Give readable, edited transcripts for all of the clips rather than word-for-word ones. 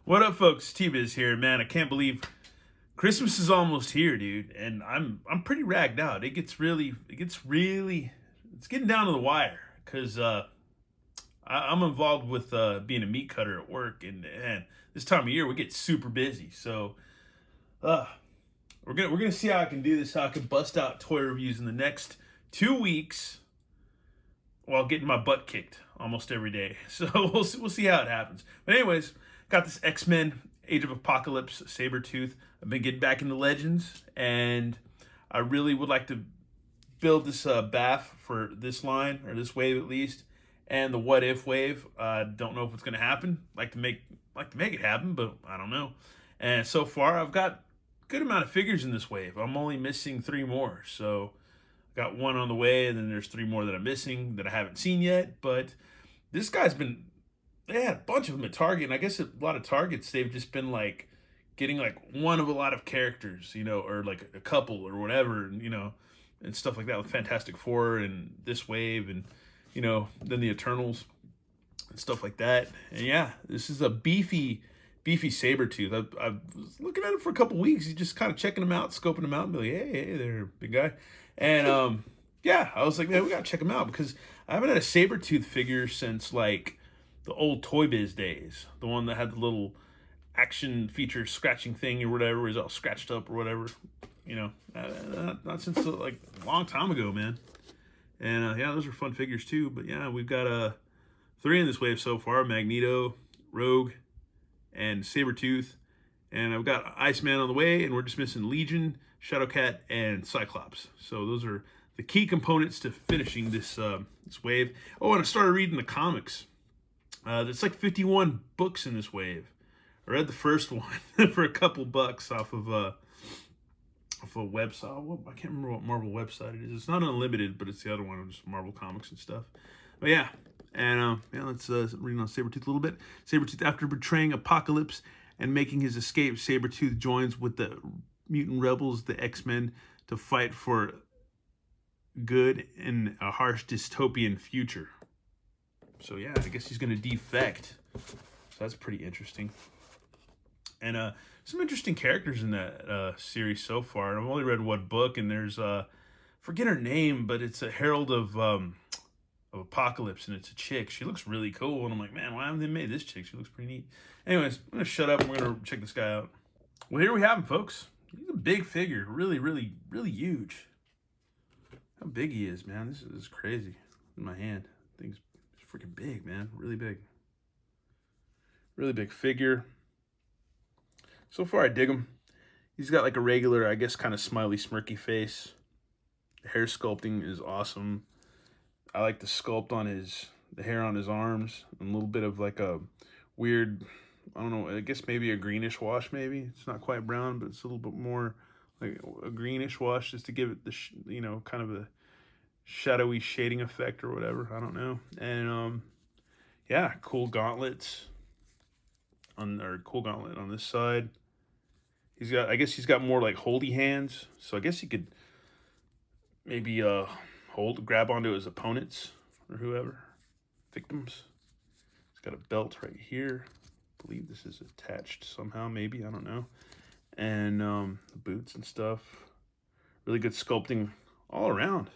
What up, folks? T-Biz here, man. I can't believe Christmas is almost here, dude, and I'm pretty ragged out. It's getting down to the wire because I'm involved with being a meat cutter at work, and this time of year we get super busy. So uh, we're gonna see how I can do this. How I can bust out toy reviews in the next 2 weeks while getting my butt kicked almost every day. So we'll see how it happens. But anyways, got this X-Men Age of Apocalypse Sabertooth. I've been getting back into Legends, and I really would like to build this bath for this line, or this wave at least, and the What If wave. Don't know if it's going to happen. Like to make it happen, but I don't know. And so far, I've got a good amount of figures in this wave. I'm only missing 3 more, so got one on the way, and then there's 3 more that I'm missing that I haven't seen yet. But this guy's been, they had a bunch of them at Target, and I guess a lot of Targets, they've just been like getting like one of a lot of characters, or like a couple or whatever, and stuff like that with Fantastic Four and this wave, and then the Eternals and stuff like that. And yeah, this is a beefy Sabertooth. I was looking at him for a couple weeks. He's just kind of checking him out, scoping him out, and be like, hey there, big guy. And yeah, I was like, man, we gotta check him out because I haven't had a Sabertooth figure since like the old Toy Biz days. The one that had the little action feature scratching thing or whatever, was all scratched up or whatever. Not since like a long time ago, man. And yeah, those are fun figures too. But yeah, we've got 3 in this wave so far: Magneto, Rogue, and Sabertooth. And I've got Iceman on the way, and we're just missing Legion, Shadowcat, and Cyclops. So those are the key components to finishing this wave. Oh, and I started reading the comics. There's like 51 books in this wave. I read the first one for a couple bucks off of a website. I can't remember what Marvel website it is. It's not Unlimited, but it's the other one, just Marvel Comics and stuff. But yeah, and yeah, let's read on Sabertooth a little bit. Sabertooth, after betraying Apocalypse and making his escape, Sabertooth joins with the mutant rebels, the X-Men, to fight for good in a harsh dystopian future. So yeah, I guess he's going to defect. So that's pretty interesting. And some interesting characters in that series so far. I've only read one book, and there's forget her name, but it's a herald of Apocalypse, and it's a chick. She looks really cool, and I'm like, man, why haven't they made this chick? She looks pretty neat. Anyways, I'm gonna shut up, and we're gonna check this guy out. Well, here we have him, folks. He's a big figure, really, really, really huge. How big he is, man! This is crazy. In my hand, thing's freaking big, man. Really big. Really big figure. So far, I dig him. He's got like a regular, I guess, kind of smiley, smirky face. The hair sculpting is awesome. I like the sculpt on the hair on his arms, and a little bit of like a weird, I don't know, I guess maybe a greenish wash, maybe. It's not quite brown, but it's a little bit more like a greenish wash, just to give it the, kind of a shadowy shading effect or whatever. I don't know. And yeah, cool gauntlets cool gauntlet on this side. I guess he's got more like holdy hands, so I guess he could maybe grab onto his opponents or whoever, victims. He's got a belt right here. I believe this is attached somehow, maybe, I don't know. And the boots and stuff. Really good sculpting all around.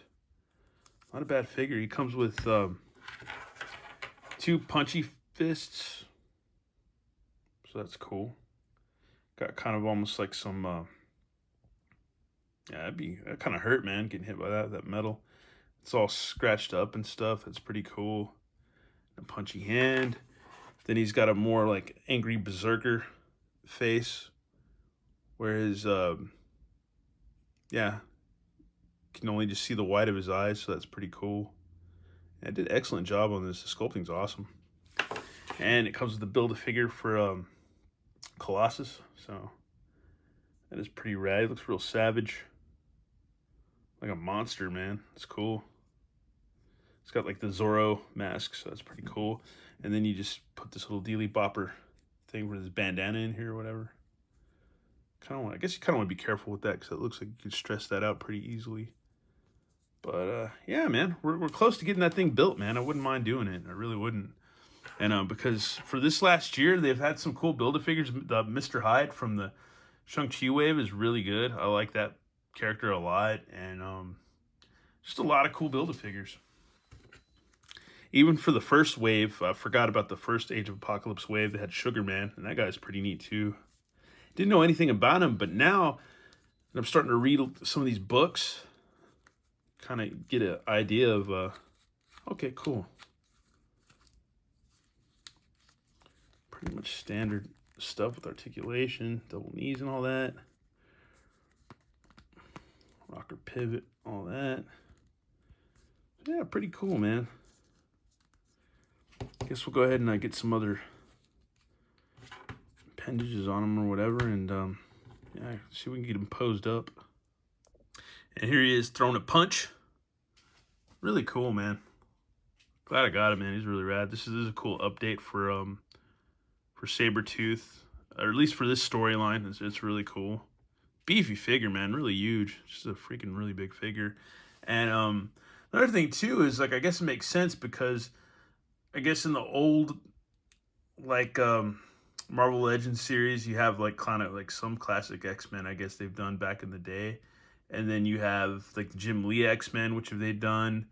Not a bad figure. He comes with 2 punchy fists, so that's cool. Got kind of almost like some, yeah, that kind of hurt, man, getting hit by that metal. It's all scratched up and stuff. That's pretty cool. A punchy hand. Then he's got a more like angry berserker face, where his, yeah, can only just see the white of his eyes, so that's pretty cool. I did an excellent job on this. The sculpting's awesome. And it comes with the Build-A-Figure for Colossus, so that is pretty rad. It looks real savage, like a monster, man. It's cool. It's got like the Zorro mask, so that's pretty cool. And then you just put this little dealy bopper thing with his bandana in here or whatever. I guess you kind of want to be careful with that, because it looks like you could stress that out pretty easily. But yeah, man, we're close to getting that thing built, man. I wouldn't mind doing it. I really wouldn't. And because for this last year, they've had some cool Build-A-Figures. The Mr. Hyde from the Shang-Chi wave is really good. I like that character a lot. And just a lot of cool Build-A-Figures. Even for the first wave, I forgot about the first Age of Apocalypse wave. They had Sugar Man, and that guy's pretty neat too. Didn't know anything about him, but now that I'm starting to read some of these books, kind of get an idea of, okay, cool. Pretty much standard stuff with articulation, double knees and all that. Rocker pivot, all that. Yeah, pretty cool, man. Guess we'll go ahead and get some other appendages on them or whatever, and yeah, see if we can get him posed up. And here he is throwing a punch. Really cool, man. Glad I got him, man. He's really rad. This is a cool update for Sabertooth, or at least for this storyline. It's really cool. Beefy figure, man. Really huge. Just a freaking really big figure. And another thing too is, like, I guess it makes sense because I guess in the old, like, Marvel Legends series, you have like kind of like some classic X-Men I guess they've done back in the day, and then you have like the Jim Lee X-Men, which have they done,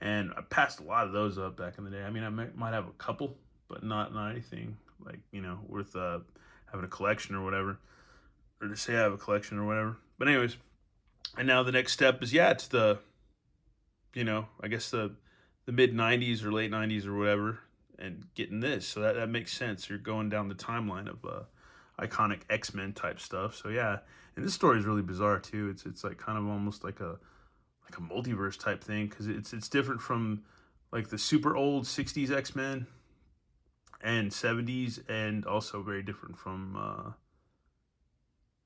and I passed a lot of those up back in the day. I mean, I might have a couple, but not anything like, you know, worth having a collection or whatever, or to say I have a collection or whatever. But anyways, and now the next step is, yeah, it's the, you know, I guess the mid 90s or late 90s or whatever, and getting this. So that makes sense. You're going down the timeline of iconic X-Men type stuff. So yeah, and this story is really bizarre too. It's like kind of almost like a multiverse type thing, because it's different from like the super old 60s X-Men and 70s, and also very different from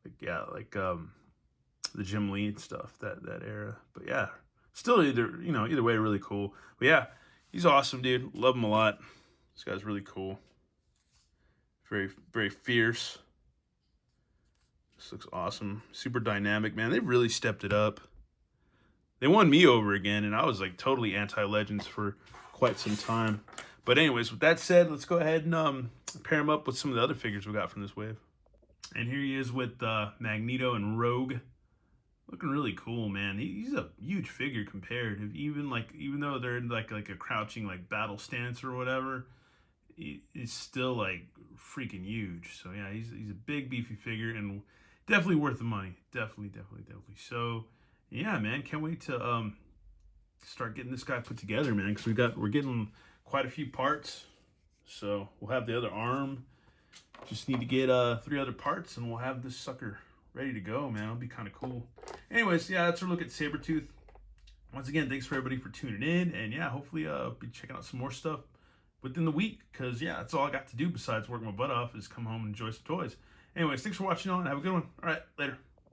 the Jim Lee and stuff, that era. But yeah, still either way, really cool. But yeah, he's awesome, dude. Love him a lot. This guy's really cool. Very, very fierce. This looks awesome. Super dynamic, man. They've really stepped it up. They won me over again, and I was like totally anti-Legends for quite some time. But anyways, with that said, let's go ahead and pair him up with some of the other figures we got from this wave. And here he is with Magneto and Rogue. Looking really cool, man. He's a huge figure compared. Even though they're in like a crouching like battle stance or whatever, he's still like freaking huge. So yeah, he's a big beefy figure and definitely worth the money. Definitely. So yeah, man, can't wait to start getting this guy put together, man. Because we're getting quite a few parts. So we'll have the other arm. Just need to get 3 other parts, and we'll have this sucker ready to go, man. It'll be kind of cool. Anyways, yeah, that's our look at Sabertooth. Once again, thanks for everybody for tuning in, and yeah, hopefully I'll be checking out some more stuff within the week, because yeah, that's all I got to do besides work my butt off is come home and enjoy some toys. Anyways, thanks for watching on. Have a good one. All right, later.